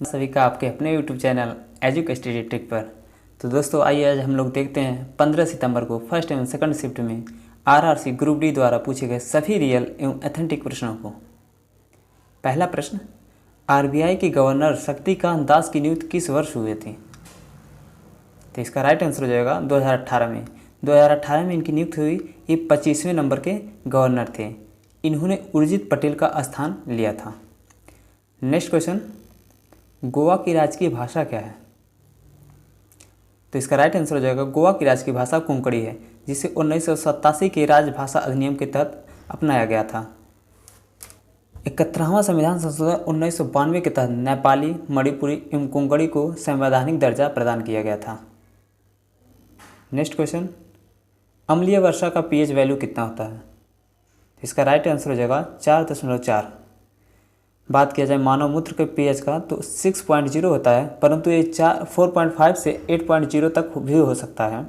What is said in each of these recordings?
सभी का आपके अपने YouTube चैनल एजुकेस्टडी ट्रिक पर। तो दोस्तों आइए आज हम लोग देखते हैं 15 सितंबर को फर्स्ट एवं सेकंड शिफ्ट में आरआरसी ग्रुप डी द्वारा पूछे गए सभी रियल एवं एथेंटिक प्रश्नों को। पहला प्रश्न, आरबीआई के गवर्नर शक्तिकांत दास की नियुक्ति किस वर्ष हुई थी? तो इसका राइट आंसर हो जाएगा 2018 में। 2018 में इनकी नियुक्ति हुई। ये 25वें नंबर के गवर्नर थे। इन्होंने उर्जित पटेल का स्थान लिया था। नेक्स्ट क्वेश्चन, गोवा की राजकीय भाषा क्या है? तो इसका राइट आंसर हो जाएगा गोवा की राजकीय भाषा कोंकणी है, जिसे 1987 के राजभाषा अधिनियम के तहत अपनाया गया था। 71वां संविधान संशोधन 1992 के तहत नेपाली, मणिपुरी एवं कोंकणी को संवैधानिक दर्जा प्रदान किया गया था। नेक्स्ट क्वेश्चन, अम्लीय वर्षा का पीएच वैल्यू कितना होता है? इसका राइट आंसर हो जाएगा 4.4। बात किया जाए मानव मूत्र के पीएच का तो 6.0 होता है, परंतु ये 4.5 से 8.0 तक भी हो सकता है।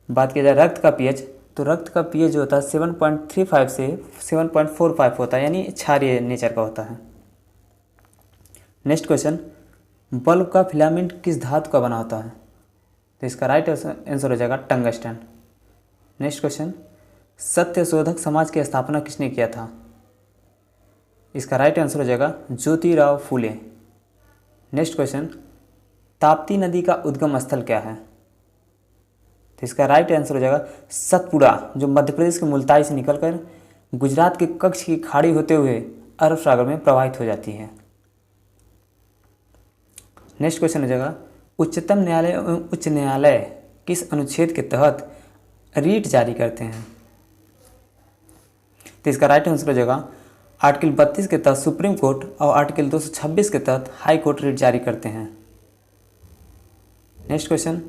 बात किया जाए रक्त का पीएच तो रक्त का पीएच जो होता है 7.35 से 7.45 होता है, यानी क्षारीय नेचर का होता है। नेक्स्ट क्वेश्चन, बल्ब का फिलामेंट किस धातु का बना होता है? तो इसका राइट आंसर हो जाएगा tungsten. Next question, Satyashodhak Samaj की स्थापना किसने किया था? इसका राइट आंसर हो जाएगा ज्योतिराव फूले। नेक्स्ट क्वेश्चन, ताप्ती नदी का उद्गम स्थल क्या है? तो इसका राइट आंसर हो जाएगा सतपुड़ा, जो मध्य प्रदेश के मुल्ताई से निकलकर गुजरात के कच्छ की खाड़ी होते हुए अरब सागर में प्रवाहित हो जाती है। नेक्स्ट क्वेश्चन हो जाएगा उच्चतम न्यायालय एवं उच्च न्यायालय किस अनुच्छेद के तहत रीट जारी करते हैं? तो इसका राइट आंसर हो जाएगा आर्टिकल 32 के तहत सुप्रीम कोर्ट और आर्टिकल 226 के तहत हाई कोर्ट रीट जारी करते हैं। नेक्स्ट क्वेश्चन,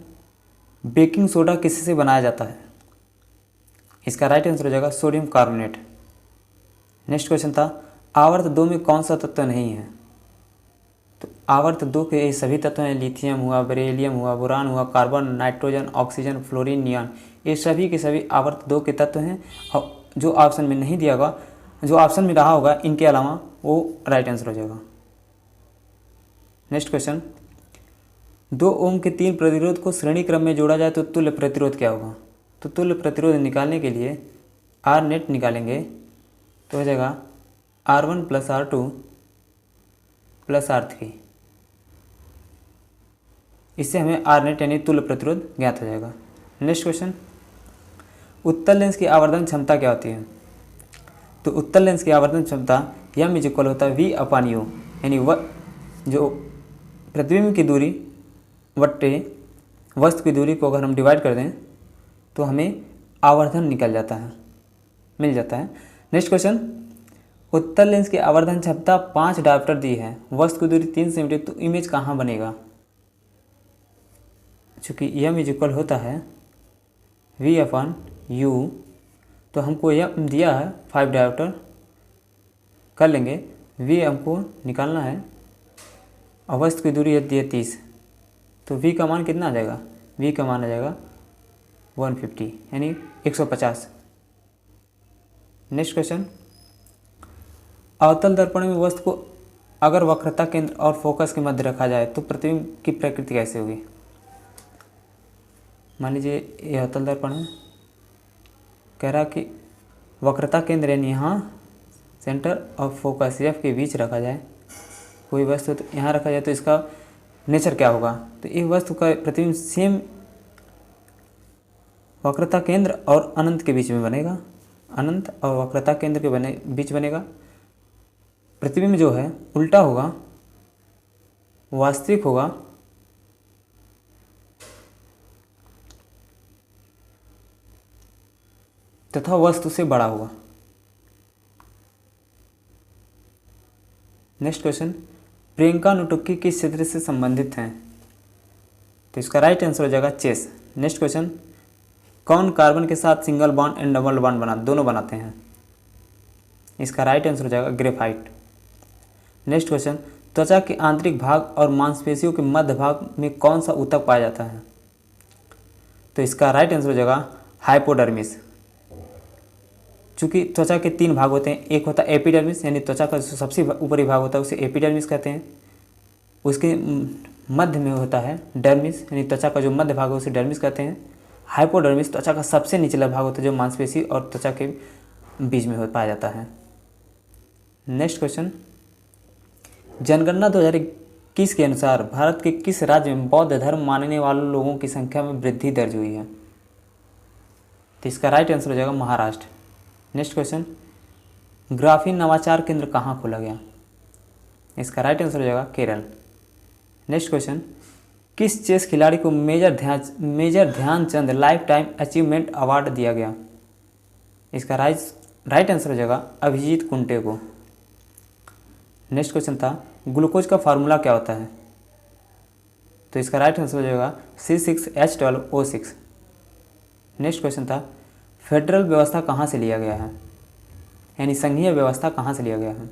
बेकिंग सोडा किससे बनाया जाता है? इसका राइट आंसर हो जाएगा सोडियम कार्बोनेट। नेक्स्ट क्वेश्चन था आवर्त 2 में कौन सा तत्व नहीं है? तो आवर्त 2 के सभी तत्व हैं, लिथियम हुआ, बेरिलियम हुआ, बोरान हुआ, carbon, nitrogen, oxygen, fluorine, neon, ये सभी के सभी आवर्त 2 के तत्व हैं। और जो ऑप्शन में नहीं दिया होगा, जो ऑप्शन में रहा होगा इनके अलावा, वो राइट आंसर हो जाएगा। नेक्स्ट क्वेश्चन, 2 ओम के 3 प्रतिरोध को श्रेणी क्रम में जोड़ा जाए तो तुल्य प्रतिरोध क्या होगा? तो तुल्य प्रतिरोध निकालने के लिए आर नेट निकालेंगे तो हो जाएगा R1 + R2 + R3। इससे हमें आर नेट यानी तुल्य प्रतिरोध ज्ञात हो जाएगा। नेक्स्ट क्वेश्चन, उत्तल लेंस की आवर्धन क्षमता क्या होती है? तो उत्तल लेंस की आवर्धन क्षमता यम इक्वल होता है V/U, यानी जो प्रतिबिंब की दूरी वट्टे वस्तु की दूरी को अगर हम डिवाइड कर दें तो हमें आवर्धन मिल जाता है। नेक्स्ट क्वेश्चन, उत्तल लेंस की आवर्धन क्षमता 5 डायोप्टर दी है, वस्तु की दूरी 3 सेंटीमीटर, तो इमेज कहाँ बनेगा? चूँकि यम इक्वल होता है V/U, तो हमको यह दिया है 5 डायोप्टर, कर लेंगे। V हमको निकालना है और वस्तु की दूरी दी है 30, तो V का मान कितना आ जाएगा? V का मान आ जाएगा 150, यानी 150। नेक्स्ट क्वेश्चन, अवतल दर्पण में वस्तु को अगर वक्रता केंद्र और फोकस के मध्य रखा जाए तो प्रतिबिंब की प्रकृति कैसे होगी? मान लीजिए ये अवतल दर्पण है, कह रहा कि वक्रता केंद्र यानी यहाँ सेंटर और फोकस एफ के बीच रखा जाए कोई वस्तु, तो यहाँ रखा जाए तो इसका नेचर क्या होगा? तो ये वस्तु का प्रतिबिंब सेम वक्रता केंद्र और अनंत के बीच में बनेगा, अनंत और वक्रता केंद्र के बीच बनेगा। प्रतिबिंब जो है उल्टा होगा, वास्तविक होगा, तथा वस्तु से बड़ा होगा। नेक्स्ट क्वेश्चन, प्रियंका नुटुक्की किस क्षेत्र से संबंधित हैं? तो इसका राइट आंसर हो जाएगा चेस। नेक्स्ट क्वेश्चन, कौन कार्बन के साथ single bond and double bond दोनों बनाते हैं? इसका राइट आंसर हो जाएगा ग्रेफाइट। नेक्स्ट क्वेश्चन, त्वचा के आंतरिक भाग और मांसपेशियों के मध्य भाग में कौन सा ऊतक पाया जाता है? तो इसका राइट आंसर हो जाएगा हाइपोडर्मिस। चूँकि त्वचा के 3 भाग होते हैं, एक होता है एपिडर्मिस, यानी त्वचा का जो सबसे ऊपरी भाग होता है उसे एपिडर्मिस कहते हैं। उसके मध्य में होता है डर्मिस, यानी त्वचा का जो मध्य भाग है उसे डर्मिस कहते हैं। हाइपोडर्मिस त्वचा का सबसे निचला भाग होता है जो मांसपेशी और त्वचा के बीच में पाया जाता है। नेक्स्ट क्वेश्चन, जनगणना 2021 के अनुसार भारत के किस राज्य में बौद्ध धर्म मानने वालों लोगों की संख्या में वृद्धि दर्ज हुई है? तो इसका राइट आंसर हो जाएगा महाराष्ट्र। नेक्स्ट क्वेश्चन, ग्राफीन नवाचार केंद्र कहाँ खोला गया? इसका राइट आंसर हो जाएगा केरल। नेक्स्ट क्वेश्चन, किस चेस खिलाड़ी को major Dhyan Chand lifetime achievement award दिया गया? इसका राइट आंसर हो जाएगा अभिजीत कुंटे को। नेक्स्ट क्वेश्चन था, ग्लूकोज का फार्मूला क्या होता है? तो इसका राइट आंसर हो जाएगा C6H12O6। नेक्स्ट क्वेश्चन था, फेडरल व्यवस्था कहाँ से लिया गया है, यानी संघीय व्यवस्था कहाँ से लिया गया है?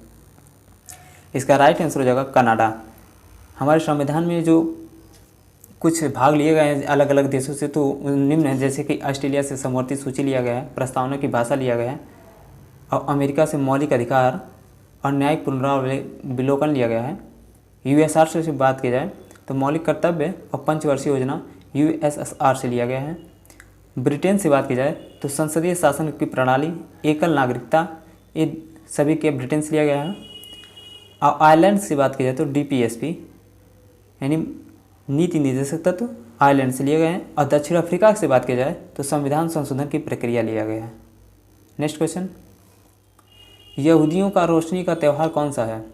इसका राइट आंसर हो जाएगा कनाडा। हमारे संविधान में जो कुछ भाग लिए गए हैं अलग अलग देशों से तो निम्न है, जैसे कि ऑस्ट्रेलिया से समवर्ती सूची लिया गया है, प्रस्तावना की भाषा लिया गया है, और अमेरिका से मौलिक अधिकार और न्यायिक पुनरावलोकन लिया गया है। यूएसआर से बात की जाए तो मौलिक कर्तव्य और पंचवर्षीय योजना यूएसएसआर से लिया गया है। ब्रिटेन से बात की जाए तो संसदीय शासन की प्रणाली, एकल नागरिकता, ये सभी के ब्रिटेन से लिया गया है। और आयरलैंड से बात की जाए तो डीपीएसपी यानी नीति निर्देशक तत्व आयरलैंड से लिए गए हैं। और दक्षिण अफ्रीका से बात की जाए तो संविधान संशोधन की प्रक्रिया लिया गया है। नेक्स्ट क्वेश्चन, यहूदियों का रोशनी का त्यौहार कौन सा है?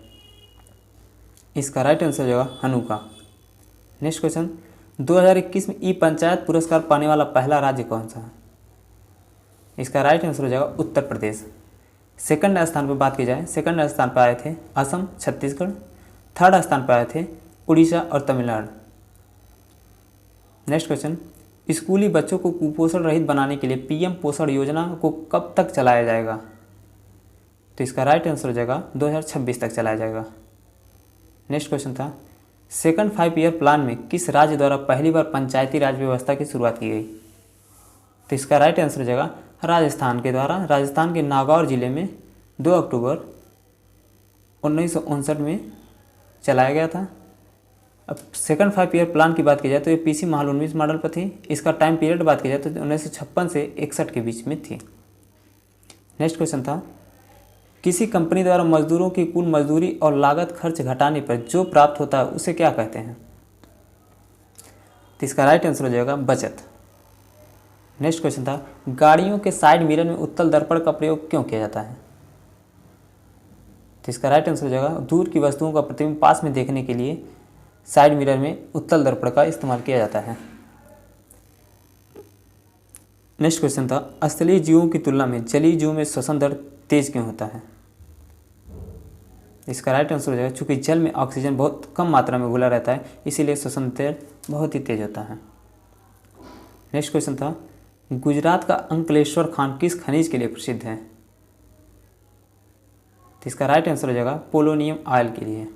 इसका राइट आंसर हो जाएगा हनुका। नेक्स्ट क्वेश्चन, 2021 में ई पंचायत पुरस्कार पाने वाला पहला राज्य कौन सा है? इसका राइट आंसर हो जाएगा उत्तर प्रदेश। सेकंड स्थान पर बात की जाए, सेकंड स्थान पर आए थे असम, छत्तीसगढ़। थर्ड स्थान पर आए थे उड़ीसा और तमिलनाडु। नेक्स्ट क्वेश्चन, स्कूली बच्चों को कुपोषण रहित बनाने के लिए पीएम पोषण योजना को कब तक चलाया जाएगा? तो इसका राइट आंसर हो जाएगा 2026 तक चलाया जाएगा। नेक्स्ट क्वेश्चन था, सेकंड 5 ईयर प्लान में किस राज्य द्वारा पहली बार पंचायती राज व्यवस्था की शुरुआत की गई? तो इसका राइट आंसर हो जाएगा राजस्थान के द्वारा। राजस्थान के नागौर जिले में 2 अक्टूबर 1959 में चलाया गया था। अब सेकंड 5 ईयर प्लान की बात की जाए तो ये पीसी महल 19 मॉडल पर थी। इसका टाइम पीरियड बात की जाए तो 1956 से 61 के बीच में थी। नेक्स्ट क्वेश्चन था, किसी कंपनी द्वारा मजदूरों की कुल मजदूरी और लागत खर्च घटाने पर जो प्राप्त होता है उसे क्या कहते हैं? तो इसका राइट आंसर हो जाएगा बचत। नेक्स्ट क्वेश्चन था, गाड़ियों के साइड मिरर में उत्तल दर्पण का प्रयोग क्यों किया जाता है? तो इसका राइट आंसर हो जाएगा दूर की वस्तुओं का प्रतिबिंब पास में देखने के लिए साइड मिरर में उत्तल दर्पण का इस्तेमाल किया जाता है। नेक्स्ट क्वेश्चन था, स्थलीय जीवों की तुलना में जलीय जीवों में श्वसन दर तेज क्यों होता है? इसका राइट आंसर हो जाएगा चूँकि जल में ऑक्सीजन बहुत कम मात्रा में घुला रहता है, इसीलिए श्वसन दर बहुत ही तेज होता है। नेक्स्ट क्वेश्चन था, गुजरात का अंकलेश्वर खान किस खनिज के लिए प्रसिद्ध है? तो इसका राइट आंसर हो जाएगा पोलोनियम ऑयल के लिए।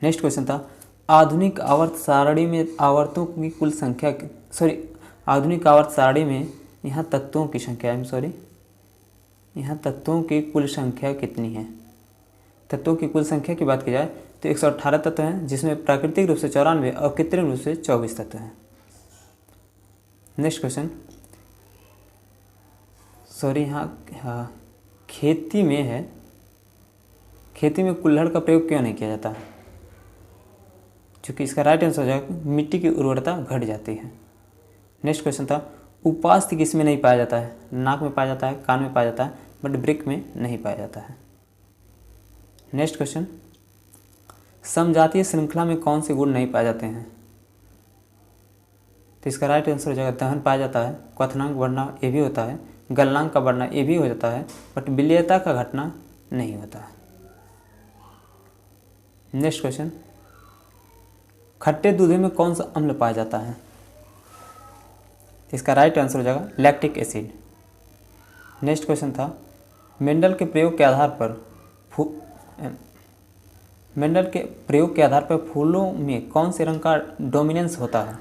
नेक्स्ट क्वेश्चन था, आधुनिक आवर्त सारणी में आवर्तों की कुल संख्या आधुनिक आवर्त सारणी में यहाँ तत्वों की संख्या यहाँ तत्वों की कुल संख्या कितनी है? तत्वों की कुल संख्या की बात की जाए तो 118 तत्व हैं, जिसमें प्राकृतिक रूप से 94 और कृत्रिम रूप से 24 तत्व हैं। नेक्स्ट क्वेश्चन, यहाँ खेती में कुल्हड़ का प्रयोग क्यों नहीं किया जाता? क्योंकि इसका राइट आंसर हो जाएगा मिट्टी की उर्वरता घट जाती है। नेक्स्ट क्वेश्चन था, उपास्थि किस में नहीं पाया जाता है? नाक में पाया जाता है, कान में पाया जाता है, बट वृक्क में नहीं पाया जाता है। नेक्स्ट क्वेश्चन, समजातीय श्रृंखला में कौन से गुण नहीं पाए जाते हैं? तो इसका राइट आंसर हो जाएगा दहन पाया जाता है, क्वथनांक बढ़ना ये भी होता है, गलनांक का बढ़ना ये भी हो जाता है, बट विलेयता का घटना नहीं होता है। नेक्स्ट क्वेश्चन, खट्टे दूध में कौन सा अम्ल पाया जाता है? इसका राइट आंसर हो जाएगा लैक्टिक एसिड। नेक्स्ट क्वेश्चन था, मेंडल के प्रयोग के आधार पर फूलों में कौन से रंग का डोमिनेंस होता है?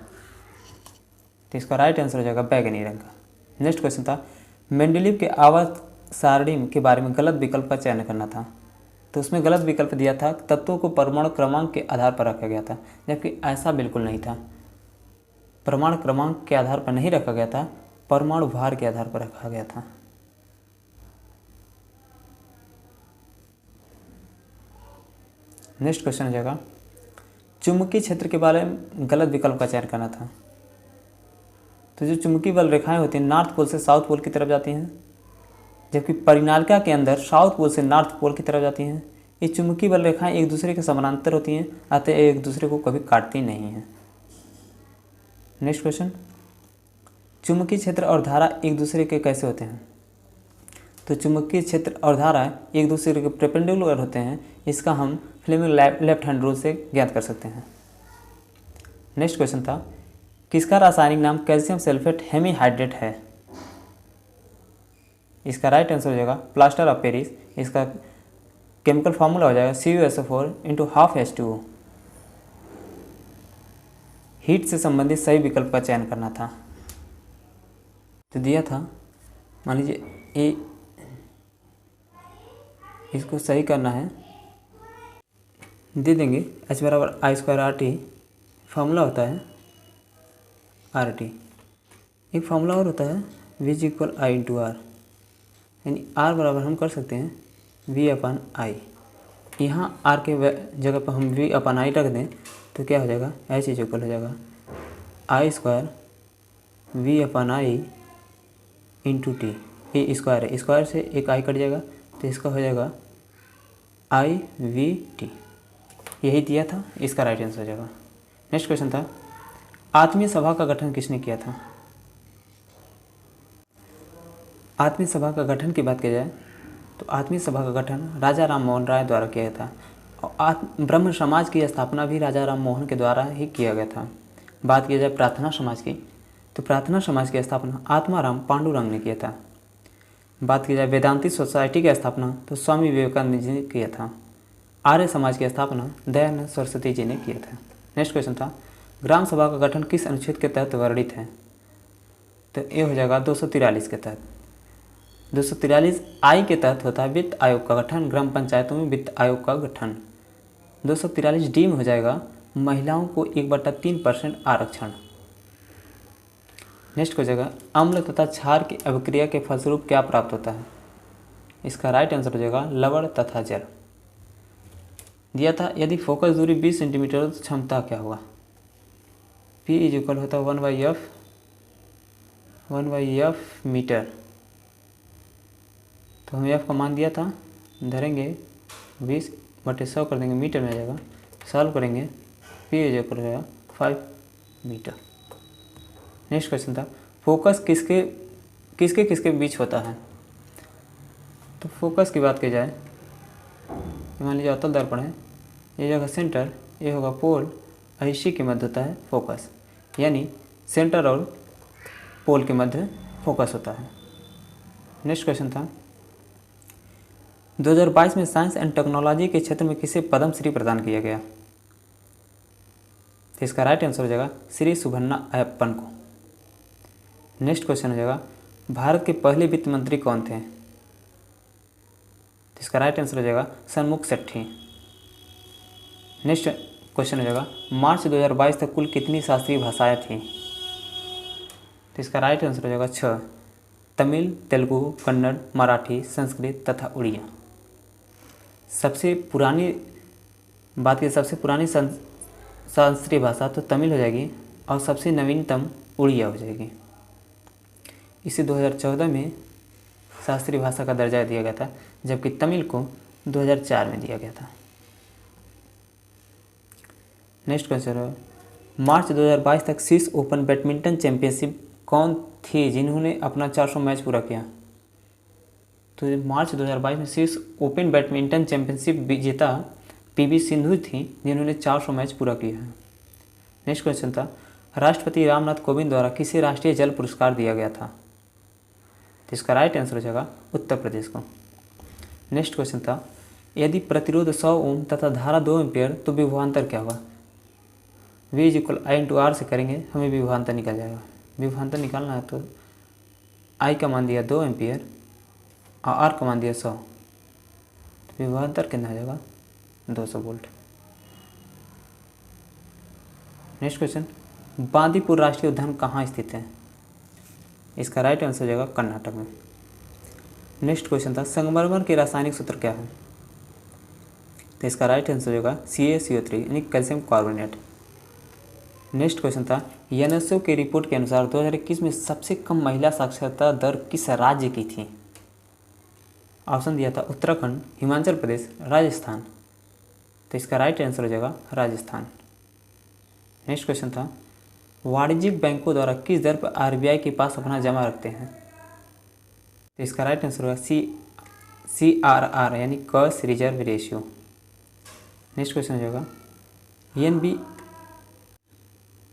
तो इसका राइट आंसर हो जाएगा बैगनी रंग का। नेक्स्ट क्वेश्चन था, मेंडलीव के आवर्त सारणी के बारे में गलत विकल्प का चयन करना था। तो उसमें गलत विकल्प दिया था, तत्वों को परमाणु क्रमांक के आधार पर रखा गया था, जबकि ऐसा बिल्कुल नहीं था। परमाणु क्रमांक के आधार पर नहीं रखा गया था, परमाणु भार के आधार पर रखा गया था। नेक्स्ट क्वेश्चन हो जाएगा, चुंबकीय क्षेत्र के बारे में गलत विकल्प का चयन करना था। तो जो चुंबकीय बल रेखाएं होती हैं नॉर्थ पोल से साउथ पोल की तरफ जाती हैं, जबकि परिनालिका के अंदर साउथ पोल से नॉर्थ पोल की तरफ जाती हैं। ये चुंबकीय बल रेखाएं एक दूसरे के समानांतर होती हैं, अतः एक दूसरे को कभी काटती नहीं हैं। नेक्स्ट क्वेश्चन, चुंबकीय क्षेत्र और धारा एक दूसरे के कैसे होते हैं? तो चुंबकीय क्षेत्र और धारा एक दूसरे के परपेंडिकुलर होते हैं, इसका हम फ्लेमिंग लेफ्ट हैंड रूल से ज्ञात कर सकते हैं। नेक्स्ट क्वेश्चन था, किसका रासायनिक नाम कैल्शियम सल्फेट हेमीहाइड्रेट है? इसका राइट आंसर हो जाएगा प्लास्टर ऑफ पेरिस। इसका केमिकल फार्मूला हो जाएगा CuSO4 × 12H2O। हीट से संबंधित सही विकल्प का चयन करना था। तो दिया था, मान लीजिए ए, इसको सही करना है, दे देंगे H = I2RT। फार्मूला होता है RT। एक फार्मूला और होता है V = I × R, यानी R बराबर हम कर सकते हैं V/I। यहाँ R के जगह पर हम V/I रख दें तो क्या हो जाएगा, H = हो जाएगा I² V/I × T। ये स्क्वायर है, स्क्वायर से एक I कट जाएगा तो इसका हो जाएगा IVT। यही दिया था, इसका राइट आंसर हो जाएगा। नेक्स्ट क्वेश्चन था, आत्मीय सभा का गठन किसने किया था? आत्मीय सभा का गठन की बात की जाए तो आत्मीय सभा का गठन राजा राम मोहन राय द्वारा किया था, और ब्रह्म समाज की स्थापना भी राजा राम मोहन के द्वारा ही किया गया था। बात की जाए प्रार्थना समाज की, तो प्रार्थना समाज की स्थापना आत्माराम पांडुरंग ने किया था। बात की जाए वेदांती सोसाइटी की स्थापना तो स्वामी विवेकानंद जी ने किया था। आर्य समाज की स्थापना दयानंद सरस्वती जी ने किया था। नेक्स्ट क्वेश्चन था, ग्राम सभा का गठन किस अनुच्छेद के तहत वर्णित है? तो ये हो जाएगा 243 के तहत। 243 आई के तहत होता है वित्त आयोग का गठन, ग्राम पंचायतों में वित्त आयोग का गठन। 243 डी में हो जाएगा महिलाओं को 1/3% आरक्षण। नेक्स्ट हो जाएगा, अम्ल तथा क्षार की अभिक्रिया के फलस्वरूप क्या प्राप्त होता है? इसका राइट आंसर हो जाएगा लवण तथा जल। दिया था, यदि फोकस दूरी 20 सेंटीमीटर तो क्षमता क्या होगा? P = होता है 1/f मीटर। तो हम F का मान दिया था, धरेंगे 20/100 कर देंगे, मीटर में आ जाएगा। सॉल्व करेंगे, P = होगा 5 मीटर। नेक्स्ट क्वेश्चन था, फोकस किसके किसके बीच होता है? तो फोकस की बात की जाए, मान लीजिए अवतल दर्पण है, ये जगह सेंटर, ये होगा पोल, और इसी के मध्य होता है फोकस, यानी सेंटर और पोल के मध्य फोकस होता है। नेक्स्ट क्वेश्चन था, 2022 में साइंस एंड टेक्नोलॉजी के क्षेत्र में किसे पद्मश्री प्रदान किया गया? तो इसका राइट आंसर हो जाएगा श्री सुभन्ना अयप्पन को। नेक्स्ट क्वेश्चन हो जाएगा, भारत के पहले वित्त मंत्री कौन थे? तो इसका राइट आंसर हो जाएगा सन्मुख सेठी। नेक्स्ट क्वेश्चन हो जाएगा, मार्च 2022 तक कुल कितनी शास्त्रीय भाषाएं थीं? तो इसका राइट आंसर हो जाएगा 6, तमिल, तेलुगु, कन्नड़, मराठी, संस्कृत तथा उड़िया। सबसे पुरानी बात की, सबसे पुरानी शास्त्रीय भाषा तो तमिल हो जाएगी, और सबसे नवीनतम उड़िया हो जाएगी। इसे 2014 में शास्त्रीय भाषा का दर्जा दिया गया था, जबकि तमिल को 2004 में दिया गया था। नेक्स्ट क्वेश्चन है, मार्च 2022 तक स्विस ओपन बैडमिंटन चैंपियनशिप कौन थी जिन्होंने अपना 400 मैच पूरा किया? तो मार्च 2022 में स्विस ओपन बैडमिंटन चैंपियनशिप विजेता PV सिंधु थी, जिन्होंने 400 मैच पूरा किया है। नेक्स्ट क्वेश्चन था, राष्ट्रपति रामनाथ कोविंद द्वारा किसे राष्ट्रीय जल पुरस्कार दिया गया था? तो इसका राइट आंसर हो जाएगा उत्तर प्रदेश को। नेक्स्ट क्वेश्चन था, यदि प्रतिरोध 100 ओम तथा धारा 2 एम्पियर तो विभवांतर क्या होगा? V = I × R से करेंगे, हमें विभवांतर निकल जाएगा। विभवांतर निकालना है तो I का मान दिया 2 एम्पियर और R का मान दिया 100, विभवांतर कितना हो जाएगा 200 वोल्ट। नेक्स्ट क्वेश्चन, बांदीपुर राष्ट्रीय उद्यान कहाँ स्थित है? इसका राइट आंसर हो जाएगा कर्नाटक में। नेक्स्ट क्वेश्चन था, संगमरमर के रासायनिक सूत्र क्या है? तो इसका राइट आंसर हो जाएगा CaCO3 यानी कैल्शियम कार्बोनेट। नेक्स्ट क्वेश्चन था, यूनेस्को की रिपोर्ट के अनुसार 2021 में सबसे कम महिला साक्षरता दर किस राज्य की थी? ऑप्शन दिया था उत्तराखंड, हिमाचल प्रदेश, राजस्थान। तो इसका राइट आंसर हो जाएगा राजस्थान। नेक्स्ट क्वेश्चन था, वाणिज्यिक बैंकों द्वारा किस दर पर RBI के पास अपना जमा रखते हैं? तो इसका राइट आंसर होगा CRR यानी cash reserve ratio. Next question हो जाएगा,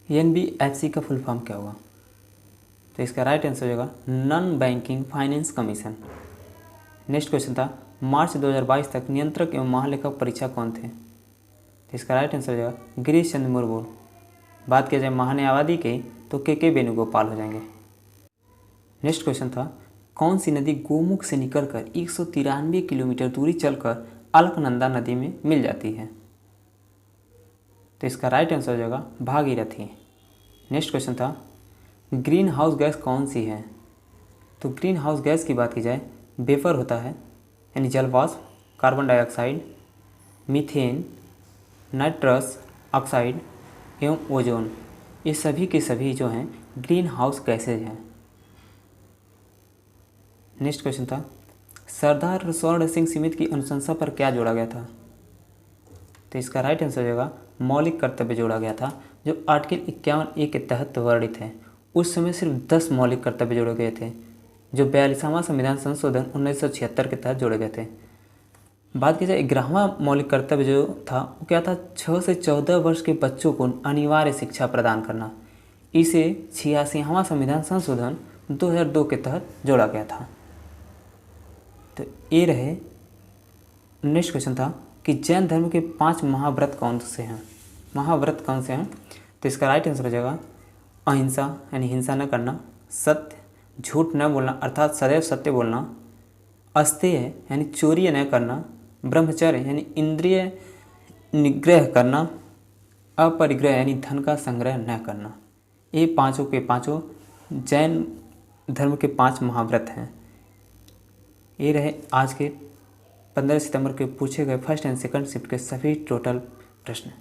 NBFC का फुल फॉर्म क्या होगा? तो इसका राइट आंसर हो जाएगा non banking finance commission. Next question था, मार्च 2022 तक नियंत्रक एवं महालेखक परीक्षक कौन थे? तो इसका राइट आंसर हो जाएगा गिरीश चंद्र मुर्मू। बात किया जाए महान्यायवादी के तो के वेणुगोपाल हो जाएंगे। नेक्स्ट क्वेश्चन था, कौन सी नदी गोमुख से निकलकर 193 किलोमीटर दूरी चलकर अलकनंदा नदी में मिल जाती है? तो इसका राइट आंसर हो जाएगा भागीरथी। नेक्स्ट क्वेश्चन था, ग्रीन हाउस गैस कौन सी है? तो ग्रीन हाउस गैस की बात की जाए, वेपर होता है यानी जलवाष्प, carbon dioxide, methane, nitrous oxide एवं ओजोन, ये सभी के सभी जो हैं ग्रीन हाउस गैसेज हैं। नेक्स्ट क्वेश्चन था, सरदार स्वर्ण सिंह सीमित की अनुशंसा पर क्या जोड़ा गया था? तो इसका राइट आंसर हो जाएगा मौलिक कर्तव्य जोड़ा गया था, जो आर्टिकल 51A के तहत वर्णित है। उस समय सिर्फ 10 मौलिक कर्तव्य जोड़े गए थे, जो 42वां संविधान संशोधन 1976 के तहत जोड़े गए थे। बात की जाए 11वां मौलिक कर्तव्य जो था वो क्या था, 6 से 14 वर्ष के बच्चों को अनिवार्य शिक्षा प्रदान करना। इसे 86वां संविधान संशोधन 2002 के तहत जोड़ा गया था। तो ये रहे। नेक्स्ट क्वेश्चन था कि जैन धर्म के 5 महाव्रत कौन से हैं? महाव्रत कौन से हैं? तो इसका राइट आंसर हो जाएगा अहिंसा यानी हिंसा न करना, सत्य झूठ न बोलना अर्थात सदैव सत्य बोलना, अस्तेय यानी चोरी न करना, ब्रह्मचर्य यानी इंद्रिय निग्रह करना, अपरिग्रह यानी धन का संग्रह न करना। ये पांचों के पांचों जैन धर्म के 5 महाव्रत हैं। ये रहे आज के 15 सितंबर के पूछे गए फर्स्ट एंड सेकंड शिफ्ट के सभी टोटल प्रश्न।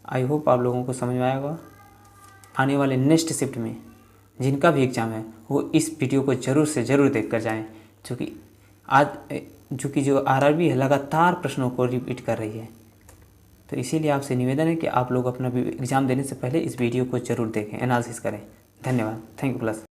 आई होप आप लोगों को समझ में आएगा। आने वाले नेक्स्ट शिफ्ट में जिनका भी एग्ज़ाम है वो इस वीडियो को ज़रूर से ज़रूर देख कर जाएँ, क्योंकि जो RRB है लगातार प्रश्नों को रिपीट कर रही है। तो इसीलिए आपसे निवेदन है कि आप लोग अपना एग्ज़ाम देने से पहले इस वीडियो को ज़रूर देखें, एनालिसिस करें। धन्यवाद। Thank you plus.